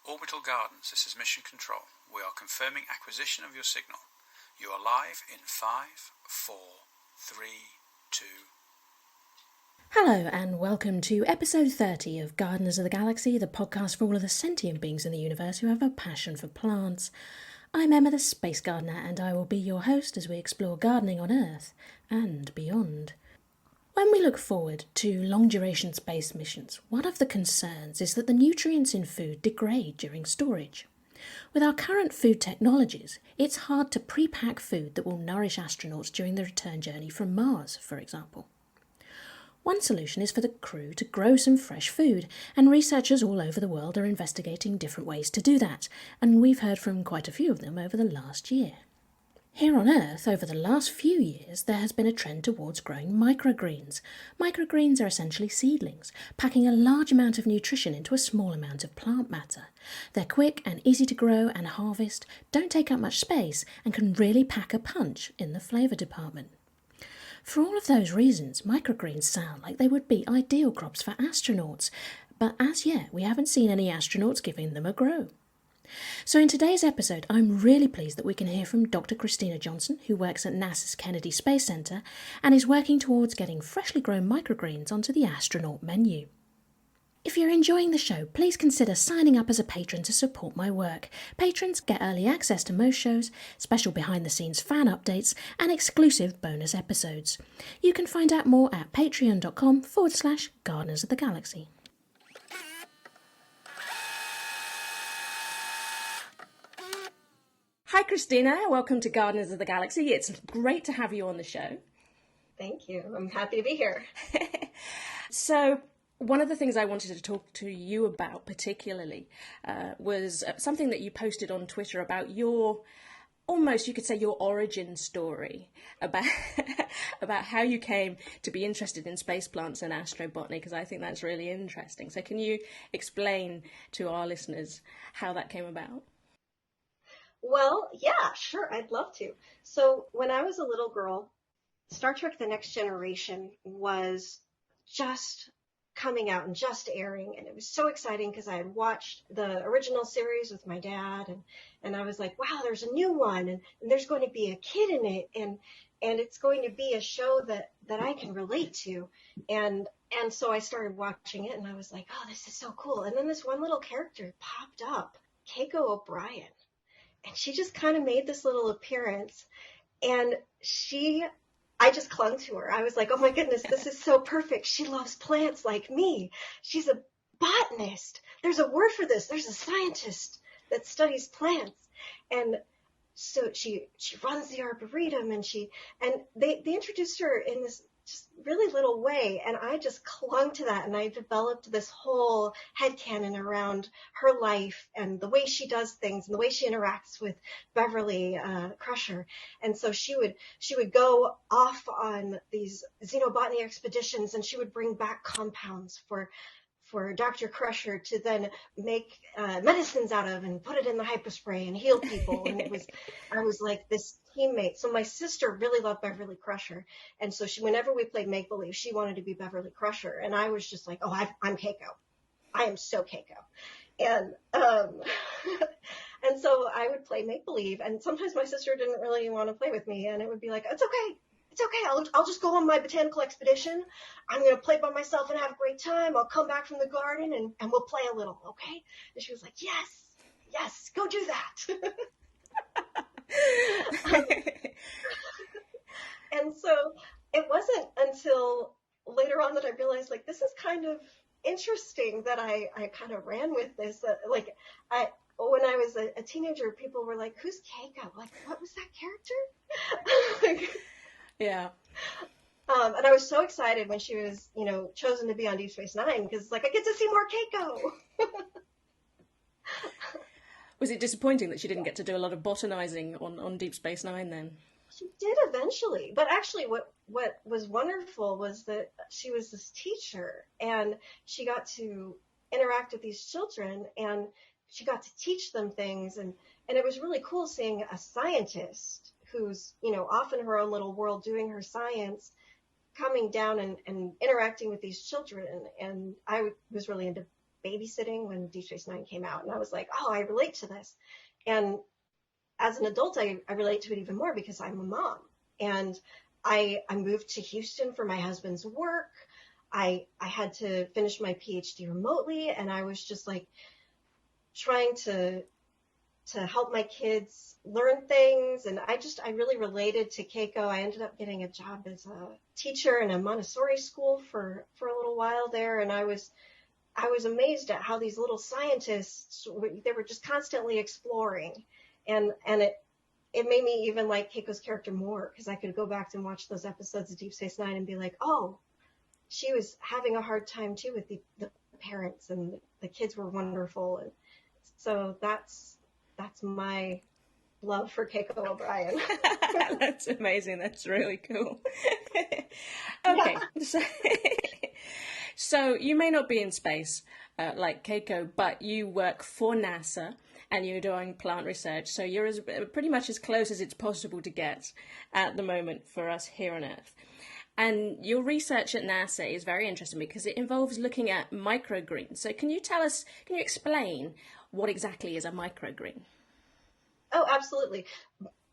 Orbital Gardens, this is Mission Control. We are confirming acquisition of your signal. You are live in 5, 4, 3, 2... Hello and welcome to episode 30 of Gardeners of the Galaxy, the podcast for all of the sentient beings in the universe who have a passion for plants. I'm Emma the Space Gardener and I will be your host as we explore gardening on Earth and beyond. When we look forward to long-duration space missions, one of the concerns is that the nutrients in food degrade during storage. With our current food technologies, it's hard to pre-pack food that will nourish astronauts during the return journey from Mars, for example. One solution is for the crew to grow some fresh food, and researchers all over the world are investigating different ways to do that, and we've heard from quite a few of them over the last year. Here on Earth, over the last few years, there has been a trend towards growing microgreens. Microgreens are essentially seedlings, packing a large amount of nutrition into a small amount of plant matter. They're quick and easy to grow and harvest, don't take up much space, and can really pack a punch in the flavour department. For all of those reasons, microgreens sound like they would be ideal crops for astronauts, but as yet we haven't seen any astronauts giving them a grow. So in today's episode, I'm really pleased that we can hear from Dr Christina Johnson, who works at NASA's Kennedy Space Center and is working towards getting freshly grown microgreens onto the astronaut menu. If you're enjoying the show, please consider signing up as a patron to support my work. Patrons get early access to most shows, special behind-the-scenes fan updates, and exclusive bonus episodes. You can find out more at patreon.com/Gardeners of the Galaxy. Hi Christina, welcome to Gardeners of the Galaxy. It's great to have you on the show. Thank you. I'm happy to be here. So, one of the things I wanted to talk to you about particularly was something that you posted on Twitter about your, almost you could say your origin story, about about how you came to be interested in space plants and astrobotany, because I think that's really interesting. So can you explain to our listeners how that came about? Well, yeah, sure. I'd love to. So when I was a little girl, Star Trek The Next Generation was just coming out and just airing. And it was so exciting because I had watched the original series with my dad. And I was like, wow, there's a new one. And there's going to be a kid in it. And it's going to be a show that I can relate to. And so I started watching it and I was like, oh, this is so cool. And then this one little character popped up, Keiko O'Brien. And she just kind of made this little appearance. And I just clung to her. I was like, oh my goodness, this is so perfect. She loves plants like me. She's a botanist. There's a word for this. There's a scientist that studies plants. And so she runs the Arboretum and they introduced her in this just really little way. And I just clung to that. And I developed this whole headcanon around her life and the way she does things and the way she interacts with Beverly Crusher. And so she would go off on these xenobotany expeditions and she would bring back compounds for Dr. Crusher to then make medicines out of and put it in the hypospray and heal people. And I was like this teammate. So my sister really loved Beverly Crusher. And so whenever we played make-believe, she wanted to be Beverly Crusher. And I was just like, oh, I'm Keiko. I am so Keiko. And and so I would play make-believe. And sometimes my sister didn't really want to play with me. And it would be like, it's okay. It's okay. I'll just go on my botanical expedition. I'm going to play by myself and have a great time. I'll come back from the garden and we'll play a little. Okay. And she was like, yes, go do that. And so it wasn't until later on that I realized, like, this is kind of interesting that I kind of ran with this. When I was a teenager, people were like, who's Keiko? Like, what was that character? Yeah. And I was so excited when she was, chosen to be on Deep Space Nine because, like, I get to see more Keiko. Was it disappointing that she didn't get to do a lot of botanizing on Deep Space Nine then? She did eventually, but actually what was wonderful was that she was this teacher and she got to interact with these children and she got to teach them things and it was really cool seeing a scientist who's, off in her own little world doing her science, coming down and interacting with these children. And I was really into babysitting when Deep Space Nine came out. And I was like, oh, I relate to this. And as an adult, I relate to it even more because I'm a mom. And I moved to Houston for my husband's work. I had to finish my PhD remotely, and I was just like trying to help my kids learn things. And I really related to Keiko. I ended up getting a job as a teacher in a Montessori school for a little while there. And I was amazed at how these little scientists, they were just constantly exploring. And it made me even like Keiko's character more, because I could go back and watch those episodes of Deep Space Nine and be like, oh, she was having a hard time too with the parents, and the kids were wonderful. And so that's my love for Keiko O'Brien. That's amazing. That's really cool. Okay. Yeah. So you may not be in space like Keiko, but you work for NASA and you're doing plant research. So you're pretty much as close as it's possible to get at the moment for us here on Earth. And your research at NASA is very interesting because it involves looking at microgreens. So can you explain what exactly is a microgreen? Oh, absolutely.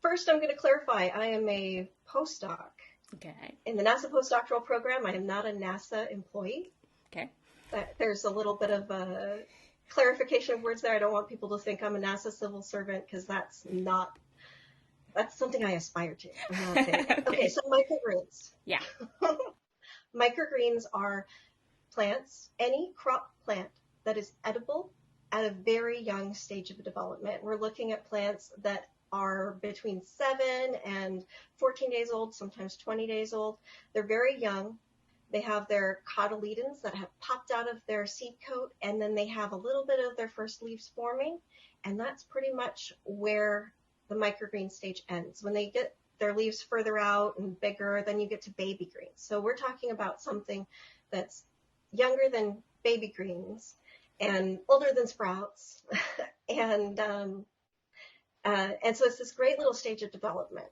First, I'm going to clarify, I am a postdoc. Okay. In the NASA postdoctoral program, I am not a NASA employee. Okay. There's a little bit of a clarification of words there. I don't want people to think I'm a NASA civil servant, because that's something I aspire to. I'm not there. Okay, so microgreens. Yeah. Microgreens are plants, any crop plant that is edible at a very young stage of development. We're looking at plants that are between 7 and 14 days old, sometimes 20 days old. They're very young. They have their cotyledons that have popped out of their seed coat, and then they have a little bit of their first leaves forming, and that's pretty much where the microgreen stage ends. When they get their leaves further out and bigger, then you get to baby greens. So we're talking about something that's younger than baby greens and older than sprouts. and so it's this great little stage of development.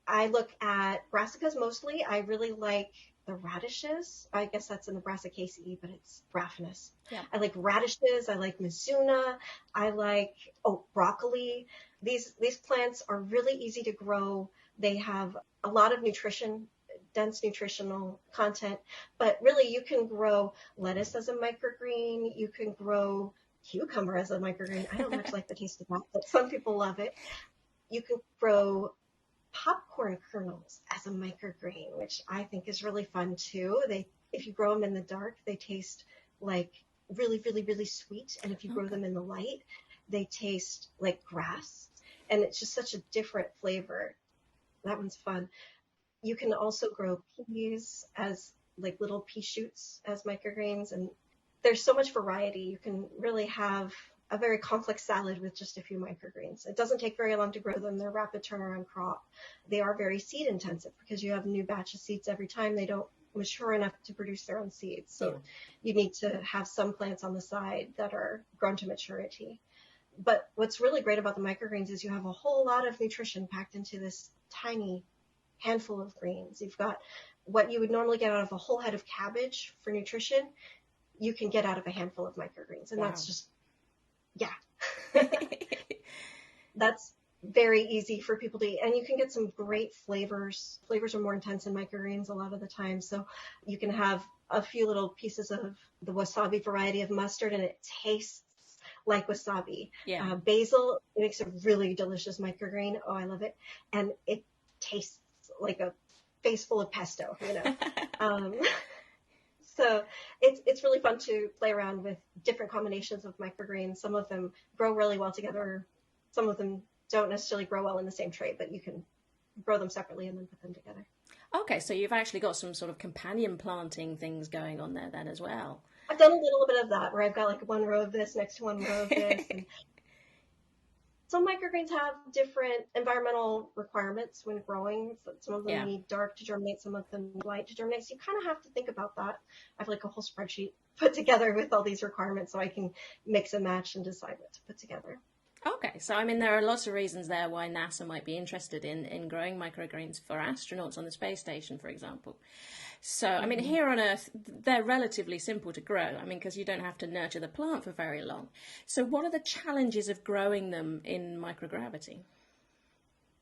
I look at brassicas mostly. I really like the radishes. I guess that's in the Brassicaceae, but it's Raffinus. Yeah. I like radishes. I like Mizuna. I like broccoli. These plants are really easy to grow. They have a lot of nutrition, dense nutritional content, but really you can grow lettuce as a microgreen. You can grow cucumber as a microgreen. I don't much like the taste of that, but some people love it. You can grow popcorn kernels as a microgreen, which I think is really fun too. If you grow them in the dark, they taste like really, really, really sweet. And if you grow them in the light, they taste like grass. And it's just such a different flavor. That one's fun. You can also grow peas as like little pea shoots as microgreens. And there's so much variety. You can really have a very complex salad with just a few microgreens. It doesn't take very long to grow them. They're rapid turnaround crop. They are very seed intensive because you have a new batch of seeds every time. They don't mature enough to produce their own seeds. So you need to have some plants on the side that are grown to maturity. But what's really great about the microgreens is you have a whole lot of nutrition packed into this tiny handful of greens. You've got what you would normally get out of a whole head of cabbage for nutrition, you can get out of a handful of microgreens. And that's just, that's very easy for people to eat. And you can get some great flavors. Flavors are more intense in microgreens a lot of the time. So you can have a few little pieces of the wasabi variety of mustard, and it tastes like wasabi. Yeah. Basil, it makes a really delicious microgreen. Oh, I love it. And it tastes like a face full of pesto, you know. So it's really fun to play around with different combinations of microgreens. Some of them grow really well together. Some of them don't necessarily grow well in the same tray, but you can grow them separately and then put them together. Okay, so you've actually got some sort of companion planting things going on there then as well. I've done a little bit of that, where I've got like one row of this next to one row of this. And some microgreens have different environmental requirements when growing. Some of them need dark to germinate, some of them need light to germinate. So you kind of have to think about that. I have like a whole spreadsheet put together with all these requirements so I can mix and match and decide what to put together. Okay, so I mean, there are lots of reasons there why NASA might be interested in growing microgreens for astronauts on the space station, for example. So, I mean, here on Earth, they're relatively simple to grow, I mean, because you don't have to nurture the plant for very long. So what are the challenges of growing them in microgravity?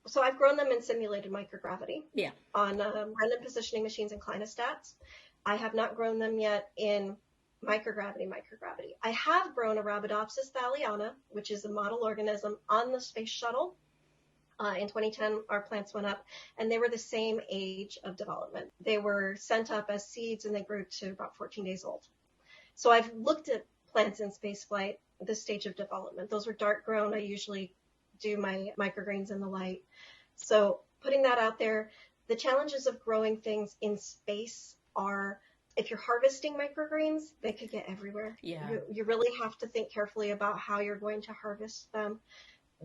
So I've grown them in simulated microgravity Yeah. on random positioning machines and clinostats. I have not grown them yet in microgravity. I have grown Arabidopsis thaliana, which is a model organism on the space shuttle. In 2010, our plants went up, and they were the same age of development. They were sent up as seeds, and they grew to about 14 days old. So I've looked at plants in spaceflight, this stage of development. Those were dark grown. I usually do my microgreens in the light. So putting that out there, the challenges of growing things in space are, if you're harvesting microgreens, they could get everywhere. Yeah. You really have to think carefully about how you're going to harvest them.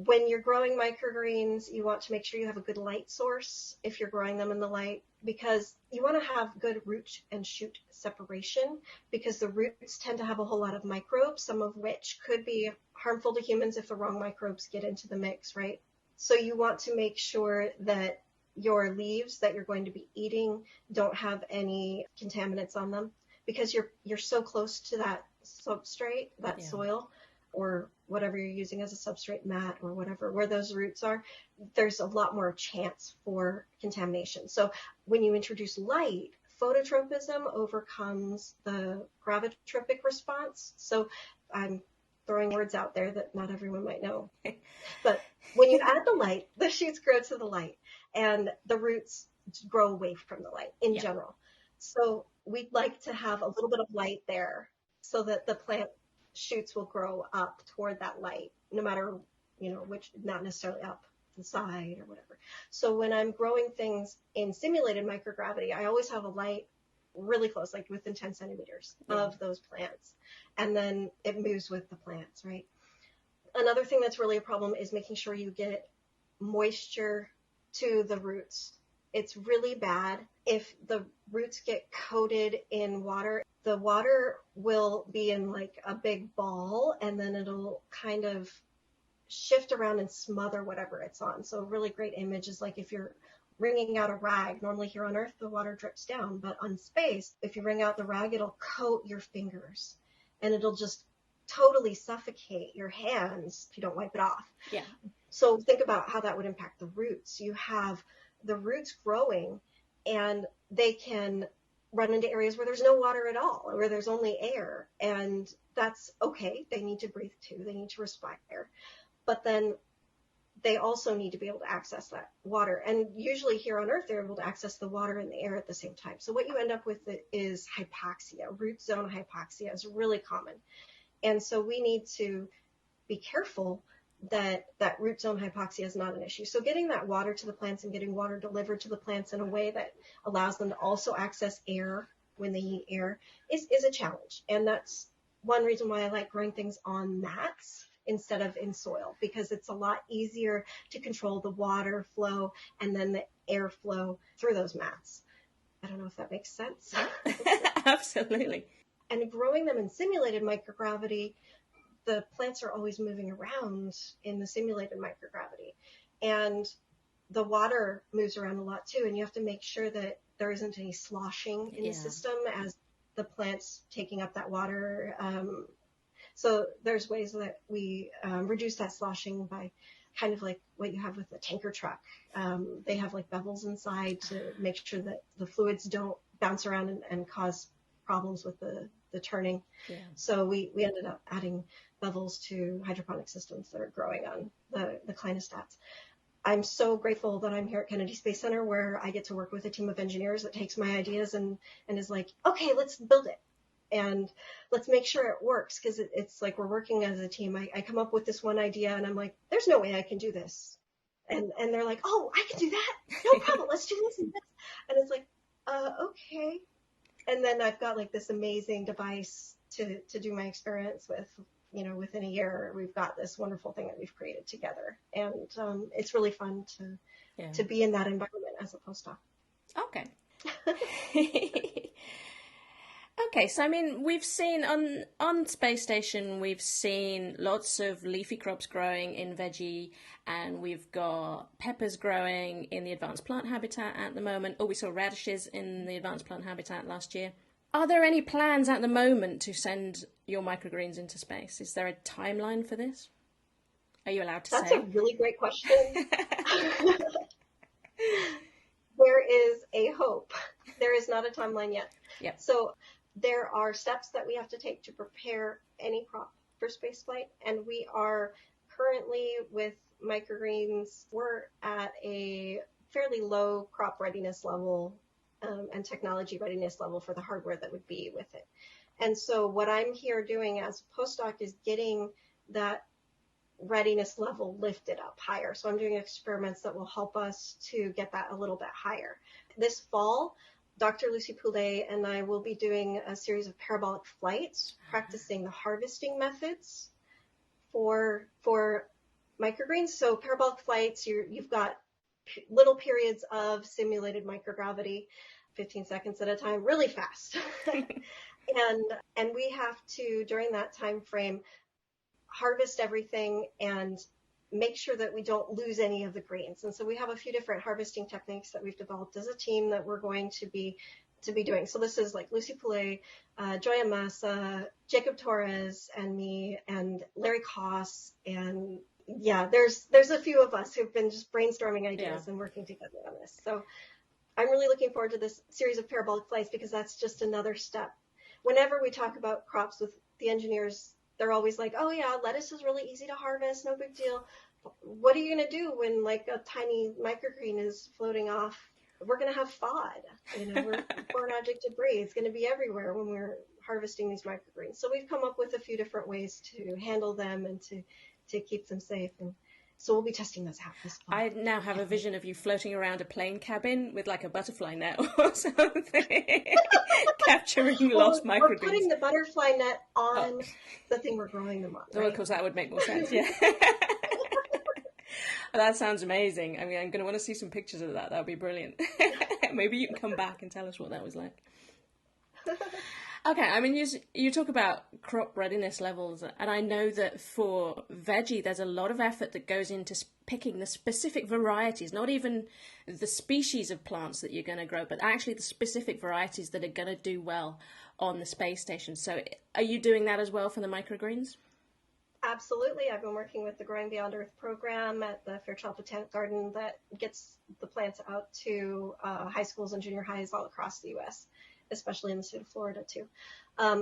When you're growing microgreens, you want to make sure you have a good light source if you're growing them in the light, because you want to have good root and shoot separation, because the roots tend to have a whole lot of microbes, some of which could be harmful to humans if the wrong microbes get into the mix, right? So you want to make sure that your leaves that you're going to be eating don't have any contaminants on them, because you're so close to that substrate, that soil, or whatever you're using as a substrate, mat or whatever, where those roots are, there's a lot more chance for contamination. So when you introduce light, phototropism overcomes the gravitropic response. So I'm throwing words out there that not everyone might know. But when you add the light, the shoots grow to the light, and the roots grow away from the light in general. So we'd like to have a little bit of light there so that the plant shoots will grow up toward that light, no matter, which, not necessarily up the side or whatever. So when I'm growing things in simulated microgravity, I always have a light really close, like within 10 centimeters of those plants. And then it moves with the plants, right? Another thing that's really a problem is making sure you get moisture to the roots. It's really bad if the roots get coated in water. The water will be in like a big ball, and then it'll kind of shift around and smother whatever it's on. So a really great image is like if you're wringing out a rag. Normally here on Earth, the water drips down, but on space, if you wring out the rag, it'll coat your fingers, and it'll just totally suffocate your hands if you don't wipe it off. Yeah. So think about how that would impact the roots. You have the roots growing, and they can run into areas where there's no water at all, or where there's only air. And that's okay. They need to breathe too. They need to respire. But then they also need to be able to access that water. And usually here on Earth, they're able to access the water and the air at the same time. So what you end up with is hypoxia. Root zone hypoxia is really common. And so we need to be careful that root zone hypoxia is not an issue. So getting that water to the plants and getting water delivered to the plants in a way that allows them to also access air when they need air is a challenge. And that's one reason why I like growing things on mats instead of in soil, because it's a lot easier to control the water flow and then the air flow through those mats. I don't know if that makes sense. Absolutely. And growing them in simulated microgravity, the plants are always moving around in the simulated microgravity, and the water moves around a lot too. And you have to make sure that there isn't any sloshing in the system as the plant's taking up that water. So there's ways that we reduce that sloshing by kind of like what you have with a tanker truck. They have like bevels inside to make sure that the fluids don't bounce around and cause problems with the turning. Yeah. So we ended up adding bevels to hydroponic systems that are growing on the clinostats. I'm so grateful that I'm here at Kennedy Space Center, where I get to work with a team of engineers that takes my ideas and is like, okay, let's build it. And let's make sure it works, because it's like we're working as a team. I come up with this one idea, and I'm like, there's no way I can do this. And they're like, oh, I can do that. No problem. Let's do this and this. And it's like, okay. And then I've got like this amazing device to do my experiments with. Within a year, we've got this wonderful thing that we've created together. And it's really fun to be in that environment as a postdoc. Okay. Okay, so I mean, we've seen on space station, we've seen lots of leafy crops growing in veggie, and we've got peppers growing in the advanced plant habitat at the moment. Oh, we saw radishes in the advanced plant habitat last year. Are there any plans at the moment to send your microgreens into space? Is there a timeline for this? Are you allowed to say? That's a really great question. There is a hope. There is not a timeline yet. Yep. So there are steps that we have to take to prepare any crop for spaceflight, and we are currently with microgreens, we're at a fairly low crop readiness level and technology readiness level for the hardware that would be with it. And so what I'm here doing as a postdoc is getting that readiness level lifted up higher. So I'm doing experiments that will help us to get that a little bit higher. This fall, Dr. Lucy Poulet and I will be doing a series of parabolic flights, practicing the harvesting methods for microgreens. So parabolic flights, you've got little periods of simulated microgravity, 15 seconds at a time, really fast. and we have to, during that time frame, harvest everything and make sure that we don't lose any of the greens. And so we have a few different harvesting techniques that we've developed as a team that we're going to be doing. So this is like Lucy Poulet, Joya Massa, Jacob Torres, and me, and Larry Koss, and yeah, there's a few of us who've been just brainstorming ideas and working together on this. So I'm really looking forward to this series of parabolic flights because that's just another step. Whenever we talk about crops with the engineers, they're always like, oh yeah, lettuce is really easy to harvest, no big deal. What are you going to do when like a tiny microgreen is floating off? We're going to have FOD, we're foreign object debris. It's going to be everywhere when we're harvesting these microgreens. So we've come up with a few different ways to handle them and to keep them safe. And so we'll be testing those out this fall. I now have a vision of you floating around a plane cabin with like a butterfly net or something, capturing lost microgreens. We're putting the butterfly net on the thing we're growing them on. Right? Well, of course, that would make more sense, yeah. That sounds amazing. I mean, I'm going to want to see some pictures of that. That would be brilliant. Maybe you can come back and tell us what that was like. Okay, I mean, you talk about crop readiness levels, and I know that for veggie, there's a lot of effort that goes into picking the specific varieties, not even the species of plants that you're going to grow, but actually the specific varieties that are going to do well on the space station. So are you doing that as well for the microgreens? Absolutely. I've been working with the Growing Beyond Earth program at the Fairchild Botanic Garden that gets the plants out to high schools and junior highs all across the U.S., especially in the state of Florida too.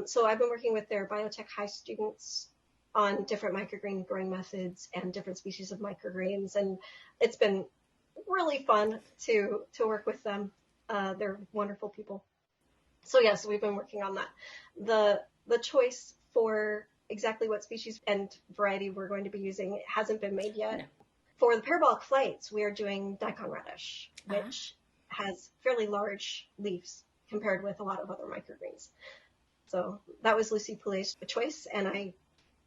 So I've been working with their biotech high students on different microgreen growing methods and different species of microgreens. And it's been really fun to work with them. They're wonderful people. So yes, we've been working on that. The choice for exactly what species and variety we're going to be using hasn't been made yet. No. For the parabolic flights, we are doing daikon radish, which has fairly large leaves compared with a lot of other microgreens. So that was Lucy Poulet's choice, and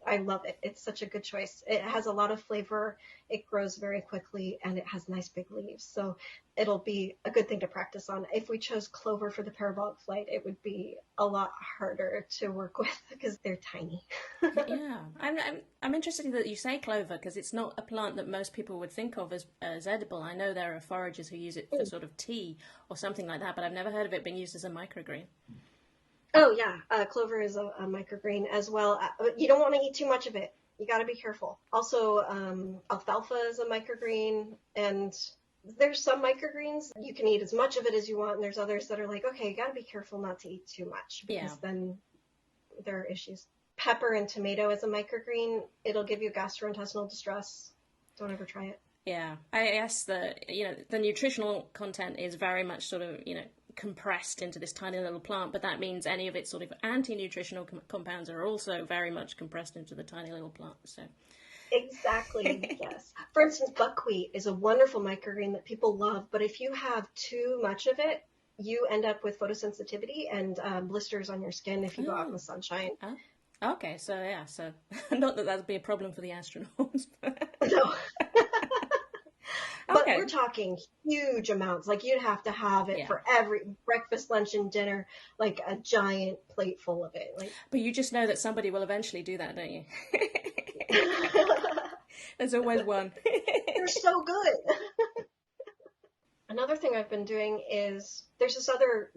I love it. It's such a good choice. It has a lot of flavor, it grows very quickly, and it has nice big leaves. So it'll be a good thing to practice on. If we chose clover for the parabolic flight, it would be a lot harder to work with because they're tiny. Yeah, I'm interested that you say clover because it's not a plant that most people would think of as edible. I know there are foragers who use it for sort of tea or something like that, but I've never heard of it being used as a microgreen. Oh yeah, clover is a microgreen as well. You don't want to eat too much of it. You got to be careful. Also, alfalfa is a microgreen, and there's some microgreens you can eat as much of it as you want, and there's others that are like, okay, you got to be careful not to eat too much because then there are issues. Pepper and tomato is a microgreen. It'll give you gastrointestinal distress. Don't ever try it. Yeah, I guess the nutritional content is very much sort of compressed into this tiny little plant, but that means any of its sort of anti-nutritional compounds are also very much compressed into the tiny little plant. So exactly. Yes. For instance, buckwheat is a wonderful microgreen that people love, but if you have too much of it, you end up with photosensitivity and blisters on your skin if you go out in the sunshine. Okay, so not that that'd be a problem for the astronauts. No. But Okay. we're talking huge amounts. Like you'd have to have it Yeah. for every breakfast, lunch, and dinner, like a giant plate full of it. Like But you just know that somebody will eventually do that, don't you? There's always one. they're so good. Another thing I've been doing is there's this other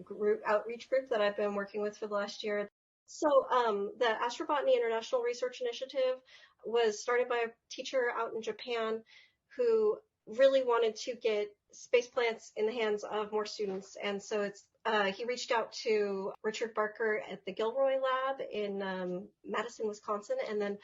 outreach group that I've been working with for the last year. So the Astrobotany International Research Initiative was started by a teacher out in Japan who really wanted to get space plants in the hands of more students. And so he reached out to Richard Barker at the Gilroy Lab in Madison, Wisconsin, and then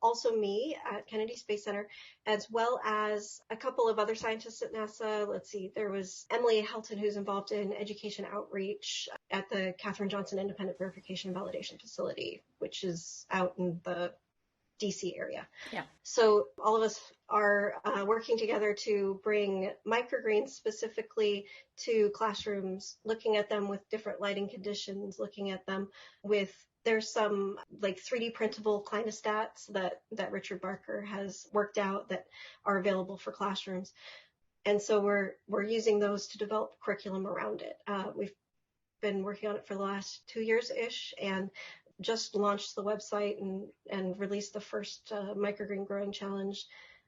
also me at Kennedy Space Center, as well as a couple of other scientists at NASA. Let's see, there was Emily Helton, who's involved in education outreach at the Katherine Johnson Independent Verification and Validation Facility, which is out in the DC area. Yeah. So all of us are working together to bring microgreens specifically to classrooms, looking at them with different lighting conditions, looking at them with there's some like 3D printable clinostats that Richard Barker has worked out that are available for classrooms. And so we're using those to develop curriculum around it. We've been working on it for the last 2 years-ish and just launched the website and released the first microgreen growing challenge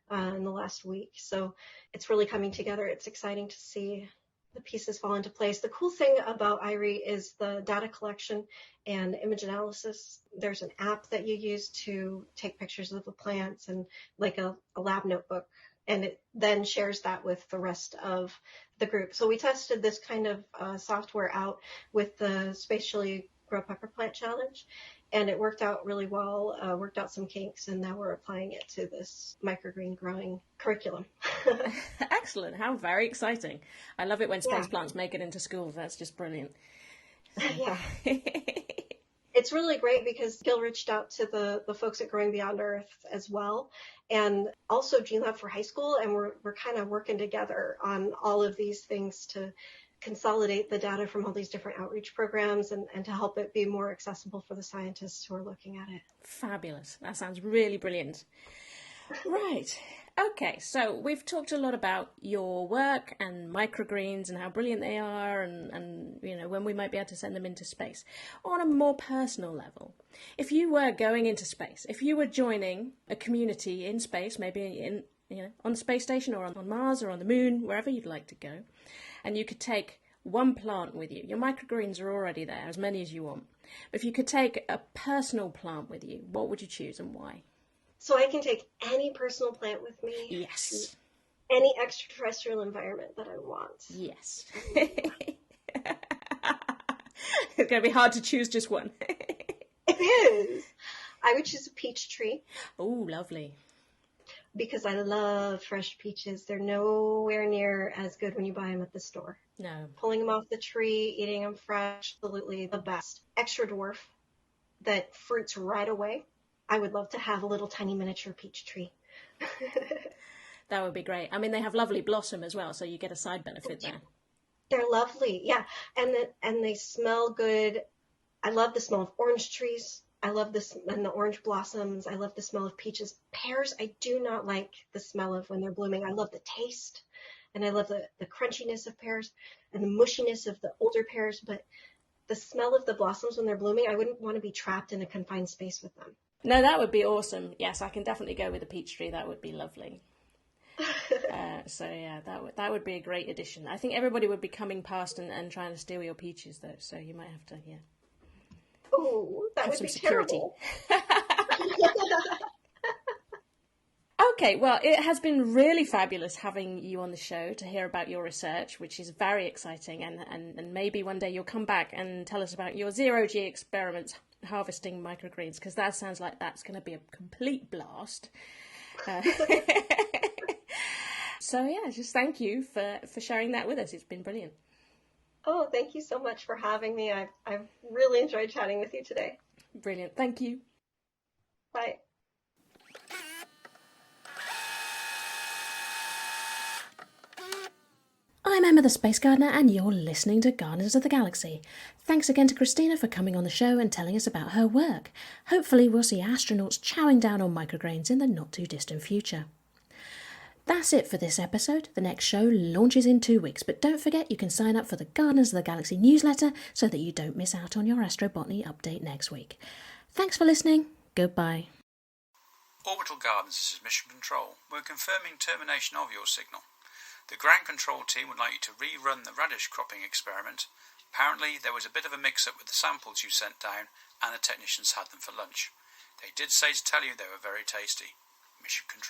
in the last week. So it's really coming together. It's exciting to see the pieces fall into place. The cool thing about IRI is the data collection and image analysis. There's an app that you use to take pictures of the plants and like a lab notebook, and it then shares that with the rest of the group. So we tested this kind of software out with the Spatially Grow Pepper Plant Challenge, and it worked out really well, worked out some kinks, and now we're applying it to this microgreen growing curriculum. Excellent. How very exciting. I love it when space plants make it into schools. That's just brilliant. Yeah. It's really great because Gil reached out to the folks at Growing Beyond Earth as well, and also GeneLab for high school, and we're kind of working together on all of these things to consolidate the data from all these different outreach programs and to help it be more accessible for the scientists who are looking at it. Fabulous. That sounds really brilliant. Right. Okay, so we've talked a lot about your work and microgreens and how brilliant they are and you know when we might be able to send them into space. On a more personal level, if you were going into space, if you were joining a community in space, maybe in on the space station or on Mars or on the moon, wherever you'd like to go, and you could take one plant with you. Your microgreens are already there, as many as you want. But if you could take a personal plant with you, what would you choose and why? So I can take any personal plant with me. Yes. Any extraterrestrial environment that I want. Yes. It's going to be hard to choose just one. It is. I would choose a peach tree. Oh, lovely. Because I love fresh peaches. They're nowhere near as good when you buy them at the store. No. Pulling them off the tree, eating them fresh, absolutely the best. Extra dwarf that fruits right away. I would love to have a little tiny miniature peach tree. That would be great. I mean, they have lovely blossom as well, so you get a side benefit there. They're lovely, yeah. And they smell good. I love the smell of orange trees. I love this and the orange blossoms. I love the smell of peaches. Pears, I do not like the smell of when they're blooming. I love the taste, and I love the crunchiness of pears and the mushiness of the older pears, but the smell of the blossoms when they're blooming, I wouldn't want to be trapped in a confined space with them. No, that would be awesome. Yes, I can definitely go with the peach tree. That would be lovely. So yeah, that would be a great addition. I think everybody would be coming past and trying to steal your peaches though, so you might have to, yeah. Oh, that have would some be security. terrible. Okay, well, it has been really fabulous having you on the show to hear about your research, which is very exciting, and maybe one day you'll come back and tell us about your zero-G experiments harvesting microgreens, because that sounds like that's going to be a complete blast. So yeah, just thank you for sharing that with us. It's been brilliant. Oh, thank you so much for having me. I've really enjoyed chatting with you today. Brilliant. Thank you. Bye. I'm Emma the Space Gardener, and you're listening to Gardeners of the Galaxy. Thanks again to Christina for coming on the show and telling us about her work. Hopefully we'll see astronauts chowing down on microgreens in the not too distant future. That's it for this episode. The next show launches in 2 weeks, but don't forget you can sign up for the Gardeners of the Galaxy newsletter so that you don't miss out on your astrobotany update next week. Thanks for listening. Goodbye. Orbital Gardens, this is Mission Control. We're confirming termination of your signal. The ground control team would like you to rerun the radish cropping experiment. Apparently there was a bit of a mix-up with the samples you sent down and the technicians had them for lunch. They did say to tell you they were very tasty. Mission Control.